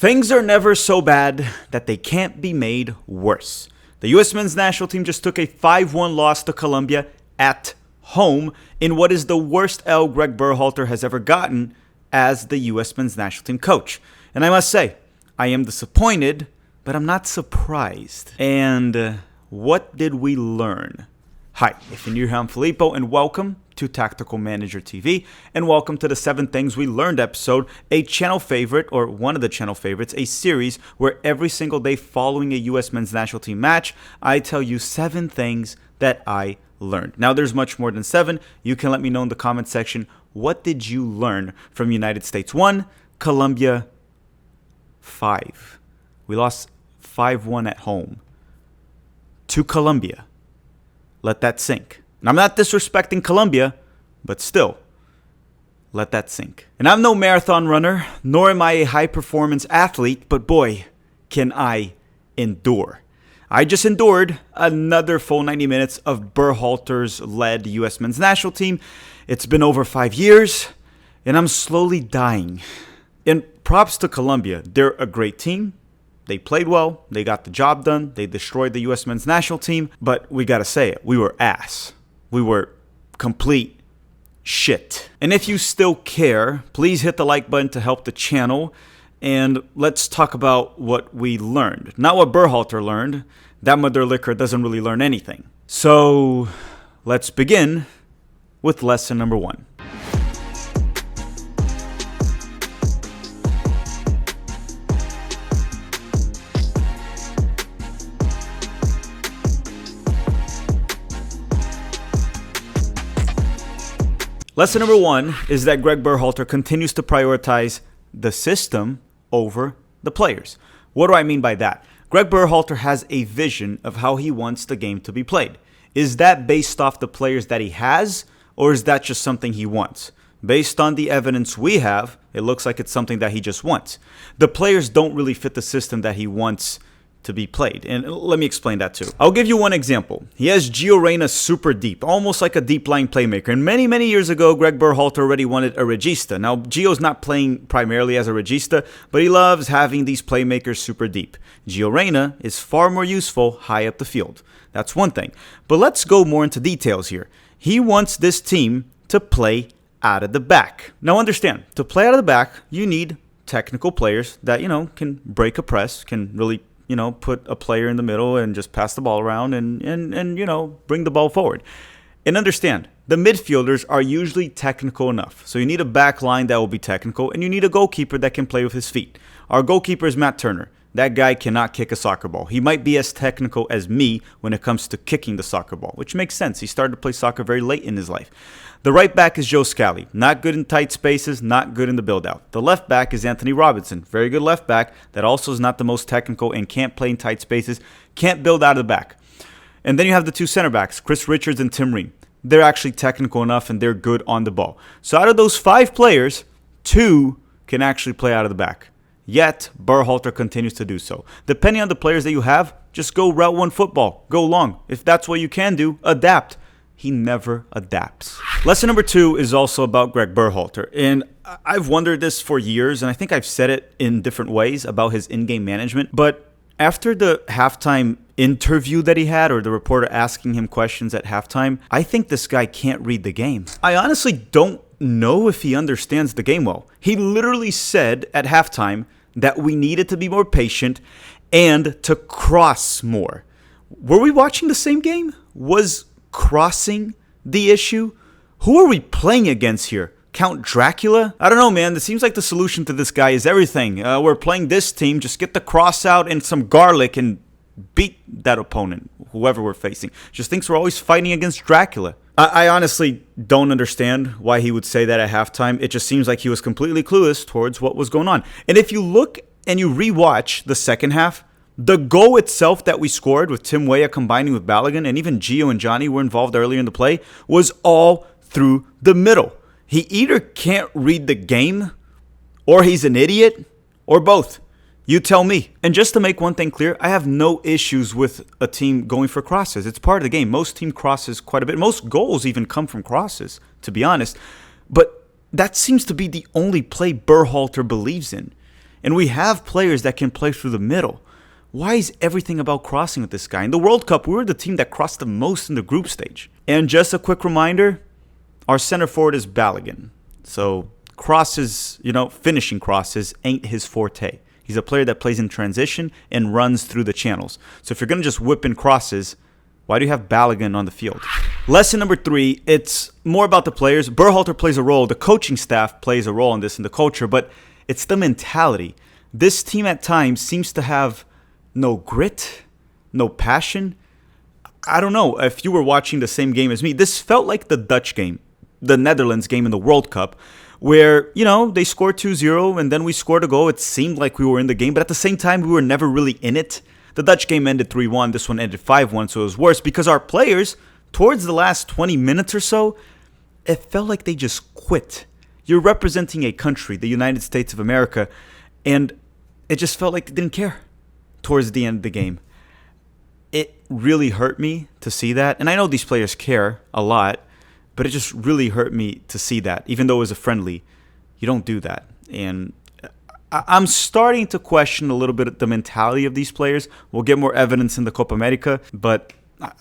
Things are never so bad that they can't be made worse. The U.S. men's national team just took a 5-1 loss to Colombia at home in what is the worst L Greg Berhalter has ever gotten as the U.S. men's national team coach. And I must say, I am disappointed, but I'm not surprised. And what did we learn? Hi, if you're new here, I'm Filippo, and welcome to Tactical Manager TV, and welcome to the 7 Things We Learned episode, a channel favorite, or one of the channel favorites, a series where every single day following a U.S. men's national team match, I tell you 7 things that I learned. Now, there's much more than 7. You can let me know in the comment section, what did you learn from United States 1, Colombia 5? We lost 5-1 at home to Colombia. Let that sink. And I'm not disrespecting Colombia, but still, let that sink. And I'm no marathon runner, nor am I a high-performance athlete, but boy, can I endure. I just endured another full 90 minutes of Berhalter's led U.S. men's national team. It's been over 5 years, and I'm slowly dying. And props to Colombia. They're a great team. They played well, they got the job done, they destroyed the U.S. men's national team, but we gotta say it, we were ass. We were complete shit. And if you still care, please hit the like button to help the channel, and let's talk about what we learned. Not what Berhalter learned. That mother liquor doesn't really learn anything. So, let's begin with lesson number 1. Lesson number 1 is that Greg Berhalter continues to prioritize the system over the players. What do I mean by that? Greg Berhalter has a vision of how he wants the game to be played. Is that based off the players that he has, or is that just something he wants? Based on the evidence we have, it looks like it's something that he just wants. The players don't really fit the system that he wants to be played. And let me explain that too. I'll give you one example. He has Gio Reyna super deep, almost like a deep line playmaker. And many years ago, Greg Berhalter already wanted a regista. Now, Gio's not playing primarily as a regista, but he loves having these playmakers super deep. Gio Reyna is far more useful high up the field. That's one thing. But let's go more into details here. He wants this team to play out of the back. Now understand, to play out of the back, you need technical players that, can break a press, can really put a player in the middle and just pass the ball around and bring the ball forward. And understand, the midfielders are usually technical enough. So you need a back line that will be technical, and you need a goalkeeper that can play with his feet. Our goalkeeper is Matt Turner. That guy cannot kick a soccer ball. He might be as technical as me when it comes to kicking the soccer ball, which makes sense. He started to play soccer very late in his life. The right back is Joe Scally. Not good in tight spaces, not good in the build-out. The left back is Anthony Robinson. Very good left back that also is not the most technical and can't play in tight spaces, can't build out of the back. And then you have the 2 center backs, Chris Richards and Tim Ream. They're actually technical enough and they're good on the ball. So out of those 5 players, 2 can actually play out of the back. Yet, Berhalter continues to do so. Depending on the players that you have, just go route 1 football. Go long. If that's what you can do, adapt. He never adapts. Lesson number 2 is also about Greg Berhalter. And I've wondered this for years, and I think I've said it in different ways about his in-game management. But after the halftime interview that he had, or the reporter asking him questions at halftime, I think this guy can't read the game. I honestly don't know if he understands the game well. He literally said at halftime that we needed to be more patient and to cross more. Were we watching the same game? Was crossing the issue? Who are we playing against here? Count Dracula? I don't know, man. It seems like the solution to this guy is everything. We're playing this team. Just get the cross out and some garlic and beat that opponent, whoever we're facing. Just thinks we're always fighting against Dracula. I honestly don't understand why he would say that at halftime. It just seems like he was completely clueless towards what was going on. And if you look and you rewatch the second half, the goal itself that we scored with Tim Weah combining with Balogun, and even Gio and Johnny were involved earlier in the play, was all through the middle. He either can't read the game, or he's an idiot, or both. You tell me. And just to make one thing clear, I have no issues with a team going for crosses. It's part of the game. Most team crosses quite a bit. Most goals even come from crosses, to be honest. But that seems to be the only play Berhalter believes in. And we have players that can play through the middle. Why is everything about crossing with this guy? In the World Cup, we were the team that crossed the most in the group stage. And just a quick reminder, our center forward is Balogun. So crosses, finishing crosses ain't his forte. He's a player that plays in transition and runs through the channels. So if you're going to just whip in crosses, why do you have Balogun on the field? Lesson number 3, it's more about the players. Berhalter plays a role. The coaching staff plays a role in this in the culture, but it's the mentality. This team at times seems to have no grit, no passion. I don't know if you were watching the same game as me. This felt like the Dutch game, the Netherlands game in the World Cup, where, they scored 2-0 and then we scored a goal. It seemed like we were in the game, but at the same time, we were never really in it. The Dutch game ended 3-1. This one ended 5-1, so it was worse because our players, towards the last 20 minutes or so, it felt like they just quit. You're representing a country, the United States of America, and it just felt like they didn't care towards the end of the game. It really hurt me to see that, and I know these players care a lot, but it just really hurt me to see that. Even though it was a friendly, you don't do that. And I'm starting to question a little bit the mentality of these players. We'll get more evidence in the Copa America, but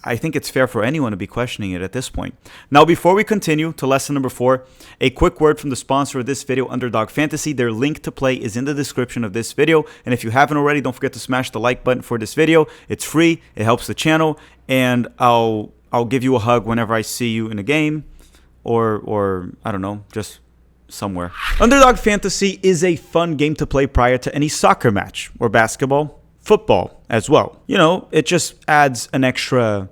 I think it's fair for anyone to be questioning it at this point. Now, before we continue to lesson number 4, a quick word from the sponsor of this video, Underdog Fantasy. Their link to play is in the description of this video. And if you haven't already, don't forget to smash the like button for this video. It's free, it helps the channel, and I'll give you a hug whenever I see you in a game or I don't know, just somewhere. Underdog Fantasy is a fun game to play prior to any soccer match or basketball, football as well. It just adds an extra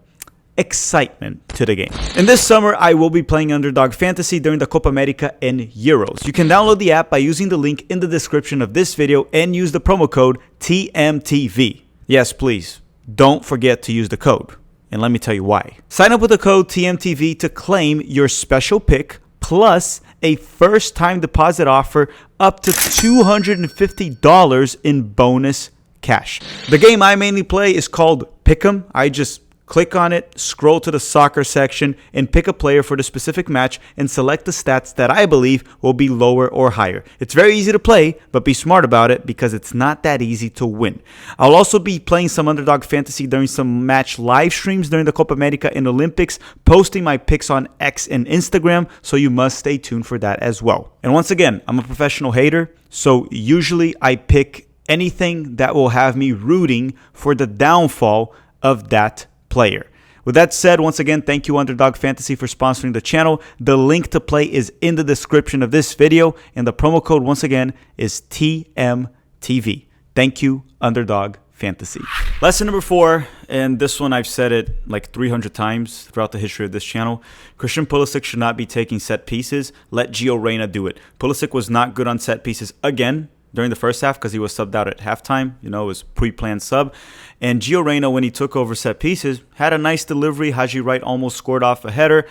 excitement to the game. And this summer, I will be playing Underdog Fantasy during the Copa America and Euros. You can download the app by using the link in the description of this video and use the promo code TMTV. Yes, please, don't forget to use the code. And let me tell you why. Sign up with the code TMTV to claim your special pick plus a first-time deposit offer up to $250 in bonus cash. The game I mainly play is called Pick'em. I just click on it, scroll to the soccer section, and pick a player for the specific match and select the stats that I believe will be lower or higher. It's very easy to play, but be smart about it because it's not that easy to win. I'll also be playing some Underdog Fantasy during some match live streams during the Copa America and Olympics, posting my picks on X and Instagram, so you must stay tuned for that as well. And once again, I'm a professional hater, so usually I pick anything that will have me rooting for the downfall of that player. With that said, once again, thank you Underdog Fantasy for sponsoring the channel. The link to play is in the description of this video, and the promo code once again is TMTV. Thank you Underdog Fantasy. Lesson number 4, and this one I've said it like 300 times throughout the history of this channel. Christian Pulisic should not be taking set pieces. Let Gio Reyna do it. Pulisic was not good on set pieces again during the first half because he was subbed out at halftime. It was pre-planned sub. And Gio Reyna, when he took over set pieces, had a nice delivery. Haji Wright almost scored off a header.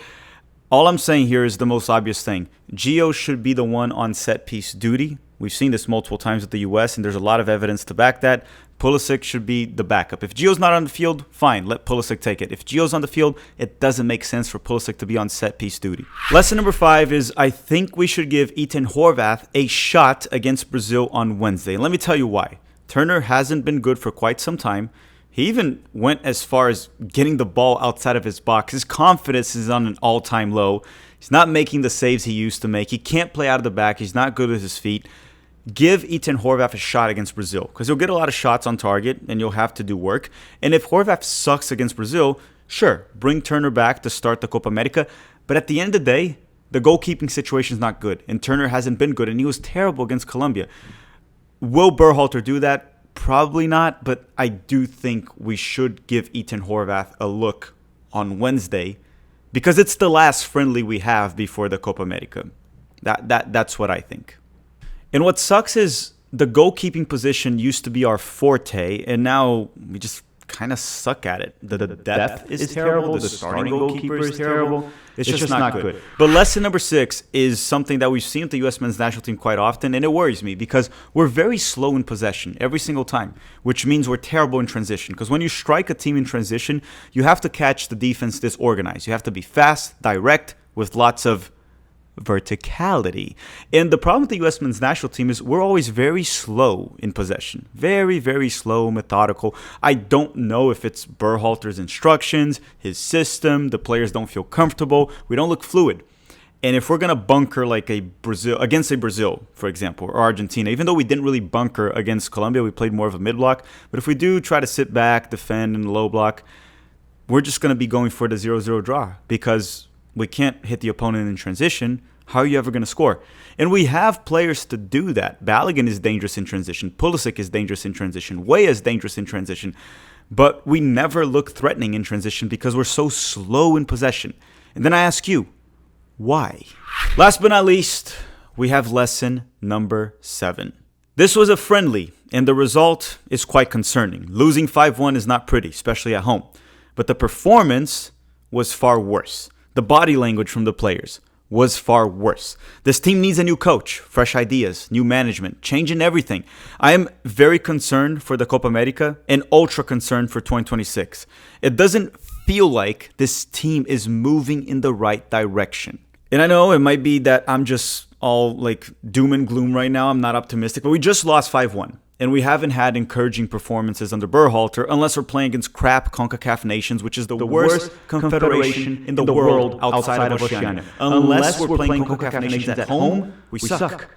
All I'm saying here is the most obvious thing. Gio should be the one on set piece duty. We've seen this multiple times with the US, and there's a lot of evidence to back that. Pulisic should be the backup. If Gio's not on the field, fine, let Pulisic take it. If Gio's on the field, it doesn't make sense for Pulisic to be on set-piece duty. Lesson number 5 is I think we should give Ethan Horvath a shot against Brazil on Wednesday. And let me tell you why. Turner hasn't been good for quite some time. He even went as far as getting the ball outside of his box. His confidence is on an all-time low. He's not making the saves he used to make. He can't play out of the back. He's not good with his feet. Give Ethan Horvath a shot against Brazil because he'll get a lot of shots on target and you'll have to do work. And if Horvath sucks against Brazil, sure, bring Turner back to start the Copa America. But at the end of the day, the goalkeeping situation is not good. And Turner hasn't been good. And he was terrible against Colombia. Will Berhalter do that? Probably not. But I do think we should give Ethan Horvath a look on Wednesday because it's the last friendly we have before the Copa America. That's what I think. And what sucks is the goalkeeping position used to be our forte, and now we just kind of suck at it. The depth is terrible. The starting goalkeeper is terrible. It's just not good. But lesson number 6 is something that we've seen with the U.S. men's national team quite often, and it worries me because we're very slow in possession every single time, which means we're terrible in transition. Because when you strike a team in transition, you have to catch the defense disorganized. You have to be fast, direct, with lots of verticality. And the problem with the U.S. men's national team is we're always very slow in possession. Very, very slow, methodical. I don't know if it's Berhalter's instructions, his system, the players don't feel comfortable. We don't look fluid. And if we're going to bunker like against a Brazil, for example, or Argentina, even though we didn't really bunker against Colombia, we played more of a mid-block. But if we do try to sit back, defend in the low block, we're just going to be going for the 0-0 draw because we can't hit the opponent in transition. How are you ever going to score? And we have players to do that. Balogun is dangerous in transition. Pulisic is dangerous in transition. Weah is dangerous in transition. But we never look threatening in transition because we're so slow in possession. And then I ask you, why? Last but not least, we have lesson number 7. This was a friendly, and the result is quite concerning. Losing 5-1 is not pretty, especially at home. But the performance was far worse. The body language from the players was far worse. This team needs a new coach, fresh ideas, new management, changing everything. I am very concerned for the Copa America and ultra concerned for 2026. It doesn't feel like this team is moving in the right direction. And I know it might be that I'm just all like doom and gloom right now. I'm not optimistic, but we just lost 5-1. And we haven't had encouraging performances under Berhalter unless we're playing against crap CONCACAF nations, which is the worst confederation in the world outside of Oceania. Unless we're playing CONCACAF nations at home, we suck.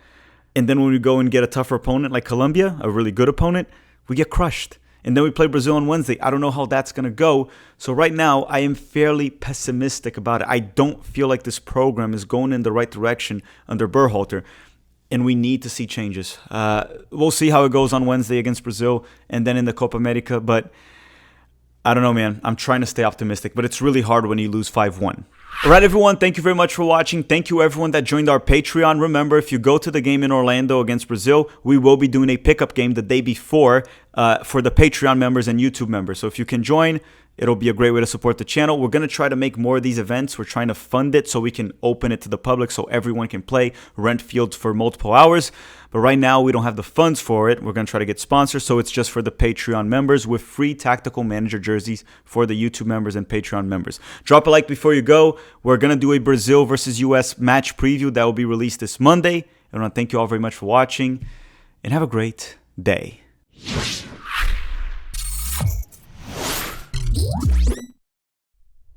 And then when we go and get a tougher opponent like Colombia, a really good opponent, we get crushed. And then we play Brazil on Wednesday. I don't know how that's going to go. So right now, I am fairly pessimistic about it. I don't feel like this program is going in the right direction under Berhalter. And we need to see changes. We'll see how it goes on Wednesday against Brazil and then in the Copa America. But I don't know, man. I'm trying to stay optimistic. But it's really hard when you lose 5-1. All right, everyone. Thank you very much for watching. Thank you, everyone that joined our Patreon. Remember, if you go to the game in Orlando against Brazil, we will be doing a pickup game the day before for the Patreon members and YouTube members. So if you can join, it'll be a great way to support the channel. We're going to try to make more of these events. We're trying to fund it so we can open it to the public so everyone can play, rent fields for multiple hours. But right now, we don't have the funds for it. We're going to try to get sponsors, so it's just for the Patreon members with free Tactical Manager jerseys for the YouTube members and Patreon members. Drop a like before you go. We're going to do a Brazil versus US match preview that will be released this Monday. I want to thank you all very much for watching, and have a great day.